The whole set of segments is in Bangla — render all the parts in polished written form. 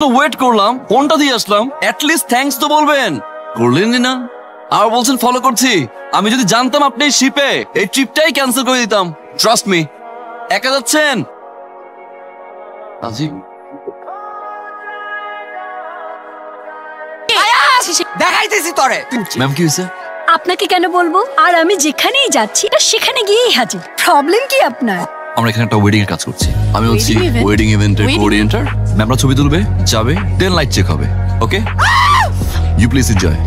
ওয়েট করলাম, ফোনটা দিয়ে আসলাম, অ্যাটলিস্ট থ্যাঙ্কস তো বলবেন, করলেনই না। আর বলছেন ফলো করছি। আমি যদি জানতাম আপনি শিপে, এই ট্রিপটাই ক্যান্সেল করে দিতাম। Trust me. একা যাচ্ছেন? আজি দেখাইতেছি তোরে। ম্যাম কি হয়েছে? আপনাকে কেন বলবো? আর আমি যেখানেই যাচ্ছি সেখানে গিয়েই হাজির। প্রবলেম কি আপনার? আমরা এখানে একটা ওয়েডিং এর কাজ করছি। আমি হচ্ছি Wedding event? ওয়েডিং ইভেন্টের Wedding? কোঅর্ডিনেটর। ম্যামরা ছবি তুলবে, যাবে, দেন লাইট চেক হবে। ওকে, ইউ প্লিজ এনজয়।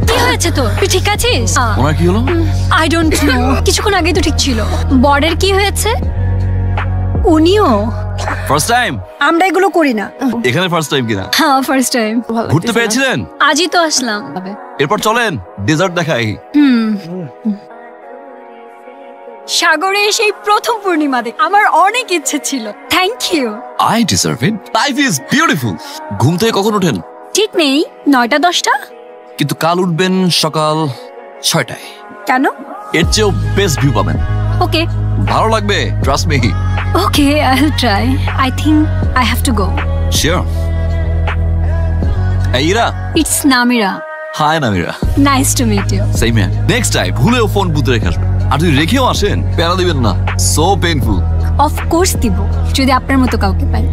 কি হয়েছে তোর? তুই ঠিক আছিস? ওনার কি হলো? I don't know. কিছুক্ষণ আগেই তো ঠিক ছিল। বর্ডের কি হয়েছে? উনিও। First time? আমরা এগুলো করি না। এখানে ফার্স্ট টাইম কিনা? হ্যাঁ, ফার্স্ট টাইম। ঘুরতে পেরেছিলেন? আজই তো আসলাম। এরপর চলেন ডেজার্ট দেখাই। সাগরে সেই প্রথম পূর্ণিমা দেখ আমার অনেক ইচ্ছে ছিল। Thank you. I deserve it. Life is beautiful. ঘুম থেকে কখন ওঠেন? ঠিক নেই, 9টা 10টা। কিন্তু কাল উঠবেন সকাল 6টায়। কেন? এর চেয়েও বেস্ট ভিউ পাবেন। ওকে ভালো লাগবে, trust me. Okay, I will try. I think I have to go. Sure. এই Ira. It's Namira. Hi Namira. Nice to meet you. সেই ম্যান। নেক্সট টাইম ভুলেও ফোন বুথে রেখে আসবেন। আর যদি রেখেও আসেন, প্যারা দিবেন না। So painful. অফ কোর্স দিব, যদি আপনার মতো কাউকে পাই।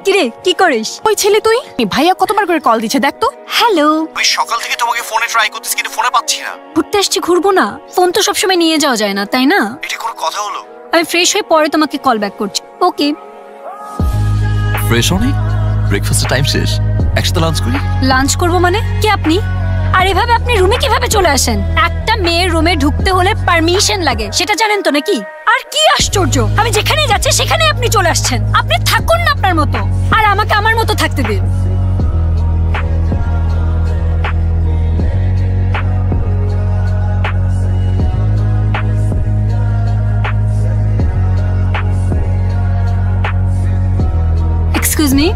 কিরে, কি করিস? ওই ছেলে তুই? ভাইয়া কতবার করে কল দিচ্ছে দেখ তো। হ্যালো। ওই সকাল থেকে তোমাকে ফোনে ট্রাই করতেছি কিন্তু ফোনে পাচ্ছি না। ঘুরতে আসছি, ঘুরবো না? ফোন তো সবসময় নিয়ে যাওয়া যায় না, তাই না? এটা কোনো কথা হলো? আমি ফ্রেশ হয়ে পরে তোমাকে কল ব্যাক করছি। ওকে। ফ্রেশ হনি? ব্রেকফাস্টের টাইম শেষ, একসাথে লাঞ্চ করি। লাঞ্চ করবো মানে? কি আপনি? আর এভাবে আপনি রুমে কিভাবে চলে আসেন? একটা মেয়ের রুমে ঢুকতে হলে পারমিশন লাগে, সেটা জানেন তো নাকি? আর কি আশ্চর্য, আমি যেখানে যাচ্ছি সেখানে আপনি চলে আসছেন। আপনি থাকুন না আপনার মতো, আর আমাকে আমার মতো থাকতে দিন। এক্সকিউজ মি,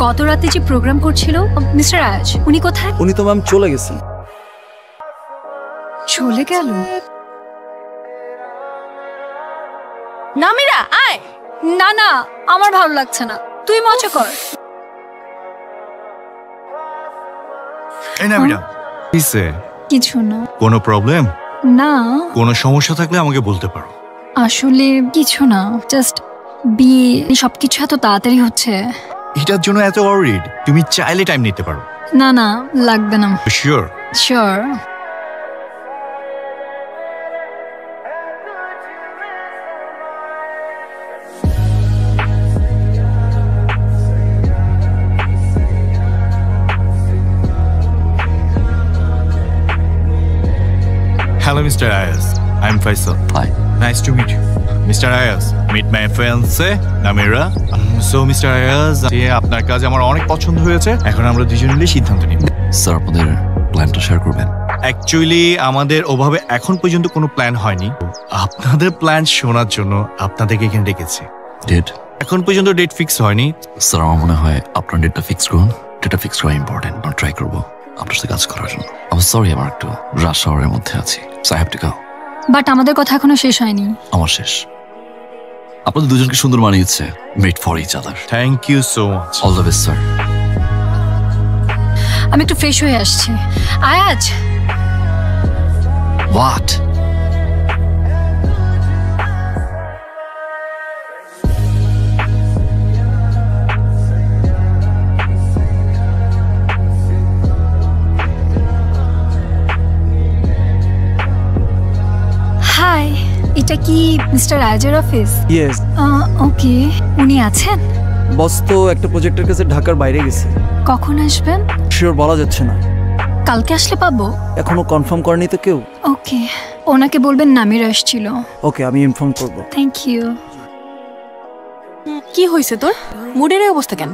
গত রাতে যে প্রোগ্রাম করছিল মিস্টার আয়াজ, উনি কোথায়? উনি তো ম্যাম চলে গেছেন। চলে গেল? নামিরা আয়। না না, আমার ভালো লাগছে না, তুই মজা কর। এই না মিরা, কিসে? কিছু না। কোনো প্রবলেম? না কোনো সমস্যা থাকলে আমাকে বলতে পারো। আসলে কিছু না, জাস্ট বিয়ে সবকিছু এত তাড়াতাড়ি হচ্ছে। এটার জন্য এত ওয়ারিড? তুমি চাইলে টাইম নিতে পারো। না না, লাগবে না। Sure? Sure. Hello, Mr. Ayaz. I'm Faisal. Hi. Nice to meet you. Mr. Ayaz, meet my fiancée, Namira. So, Mr. Ayaz, আপনার কাজ আমার অনেক পছন্দ হয়েছে। এখন আমরা দুজন মিলে সিদ্ধান্ত নিব। স্যার, আপনাদের প্ল্যানটা শেয়ার করবেন? অ্যাকচুয়ালি আমাদের ওভাবে এখন পর্যন্ত কোনো প্ল্যান হয়নি। আপনাদের প্ল্যান শোনার জন্য আপনাদেরকে এখানে ডেকেছি। ডেট? এখন পর্যন্ত ডেট ফিক্স হয়নি। স্যার, আমার মনে হয় আপনার ডেটটা ফিক্স করুন। ডেটটা ফিক্স করা ইম্পর্টেন্ট। আমি ট্রাই করবো আপনার সাথে কাজ করার জন্য। আমি সরি, আমার একটু রাশ আওয়ারের মধ্যে আছি। So I have to go. But আমাদের কথা এখনো শেষ হয়নি। আমার শেষ। আপনাদের দুজনকে সুন্দর মানিয়েছে। Made for each other. Thank you so much. All the best sir. আমি একটু ফ্রেশ হয়ে আসছি। আয়াজ। হোয়াট? হাই, এটা কি মিস্টার আয়াজের অফিস? ইয়েস। ওকে, উনি আছেন? বস তো একটা প্রজেক্টের কাছে ঢাকার বাইরে গেছে। কখন আসবেন? শিওর বলা যাচ্ছে না। কালকে আসলে পাবো? এখনো কনফার্ম করেনি তো কেউ। ওকে, ওনাকে বলবেন নামির আসছিল। ওকে, আমি ইনফর্ম করব। Thank you. কি হয়েছে তোর? মুডের এই অবস্থা কেন?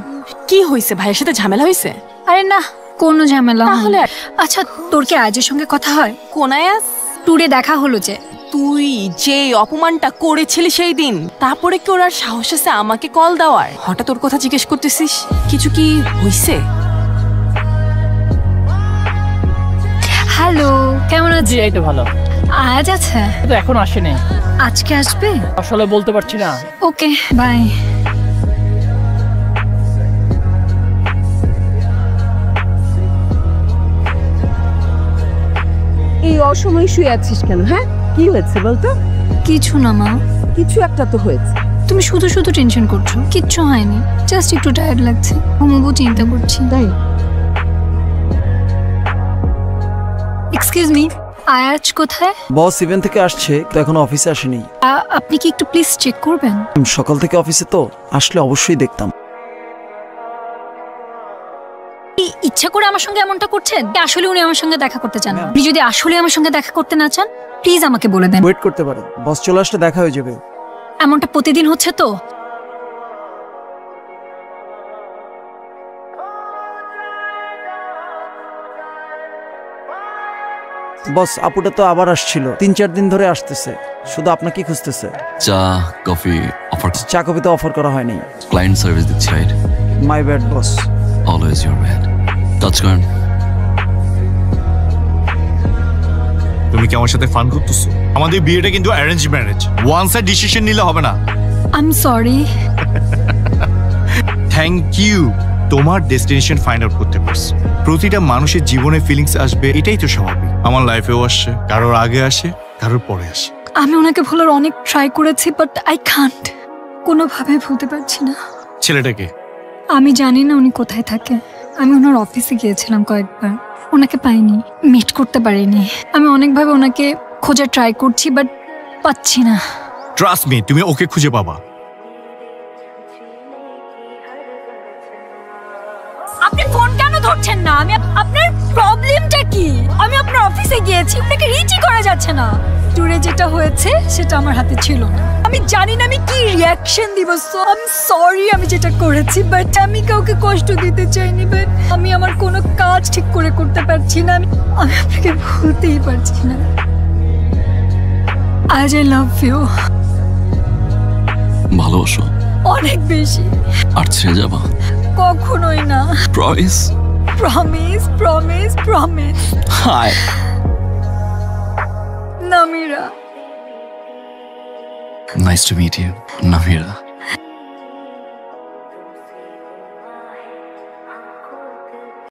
কি হয়েছে? ভাইয়ের সাথে ঝামেলা হয়েছে? আরে না, কোনো ঝামেলা তাহলে হলে। আচ্ছা, তোর কি আজের সঙ্গে কথা হয়? কোন আয়াস? ট্যুরে দেখা হলো যে। তুই যে অপমানটা করেছিলি সেই দিন, তারপরে কি ওর আর সাহস আছে আমাকে কল দেওয়ার? হঠাৎ তোর কথা জিজ্ঞেস করতেছিস? কিছু কি হইছে? হ্যালো, কেমন আছিস? জি, এই তো ভালো। আজ আছে? তো এখন আসেনি, আজকে আসবে? আসলে বলতে পারছি না। ওকে, বাই। এই অসময়ে শুয়ে আছিস কেন? হ্যাঁ, কি হয়েছে বলতো? কিছু না মা, কিছু একটা তো হয়েছে। তুমি শুধু শুধু টেনশন করছো। কিচ্ছু হয়নি, জাস্ট একটু টায়ার্ড লাগছে, ঘুমোবো চিন্তা করছি। তাই? এক্সকিউজ মি, আয়াজ কোথায়? বস ইভেন্ট থেকে আসছে, তো এখনো অফিসে আসেনি। আপনি কি একটু প্লিজ চেক করবেন? সকাল থেকে অফিসে তো, আসলে অবশ্যই দেখতাম। ইচ্ছা করে আমার সঙ্গে এমনটা করছেন? আসলে উনি আমার সঙ্গে দেখা করতে চান না। আপনি যদি আসলে আমার সঙ্গে দেখা করতে না চান, প্লিজ আমাকে বলে দেন। ওয়েট করতে পারেন, বস চলে আসলে দেখা হয়ে যাবে। এমনটা প্রতিদিন হচ্ছে তো? বস আপুটা তো আবার আসছিল, 3-4 দিন ধরে আসতেছে, শুধু আপনাকে খুঁজতেছে। চা কফি অফার, চা কফি তো অফার করা হয়নি। ক্লায়েন্ট সার্ভিস দিচ্ছি, right? My bad boss. Always your bad. Touch করেন। তুমি কি আমার সাথে ফান করতেছো? আমাদের বিয়েটা কিন্তু arrange marriage, one side decision নিলে হবে না। I am sorry. Thank you, তোমার ডেস্টিনেশন ফাইন্ড আউট করতে পারছো। প্রতিটা মানুষের জীবনে ফিলিংস আসবে, এটাই তো স্বাভাবিক। আমার লাইফেও আসছে, কারোর আগে আসে, কারোর পরে আসে। আমি ওনাকে ভুলার অনেক ট্রাই করেছি, বাট আই কান্ট। কোনোভাবে ভুলতে পারছি না। ছেলেটাকে আমি জানি না উনি কোথায় থাকে। আমি ওনার অফিসে গিয়েছিলাম কয়েকবার, ওনাকে পাইনি, মিট করতে পারিনি। আমি অনেকভাবে ওনাকে খোঁজার ট্রাই করছি, বাট পাচ্ছি না। ট্রাস্ট মি, তুমি ওকে খুঁজে পাবা। আপনি ফোন কেন ধরছেন না? আমি আপনার প্রবলেমটা কি? আমি আপনার অফিসে গিয়েছি, আপনাকে রিচই করা যাচ্ছে না। ট্যুরে যেটা হয়েছে সেটা আমার হাতে ছিল না। আমি জানি না আমি কি রিয়াকশন দিব। সো আই এম সরি আমি যেটা করেছি, বাট আমি কাউকে কষ্ট দিতে চাইনি। বাট আমি আমার কোনো কাজ ঠিক করে করতে পারছি না। আমি আপনাকে ভুলতেই পারছি না। আজ আই লাভ ইউ। ভালোবাসো? অনেক বেশি। আর ছেড়ে যাবা? কখনোই না। Promise? Promise, promise, promise. Hi Namira. Nice to meet you, Namira.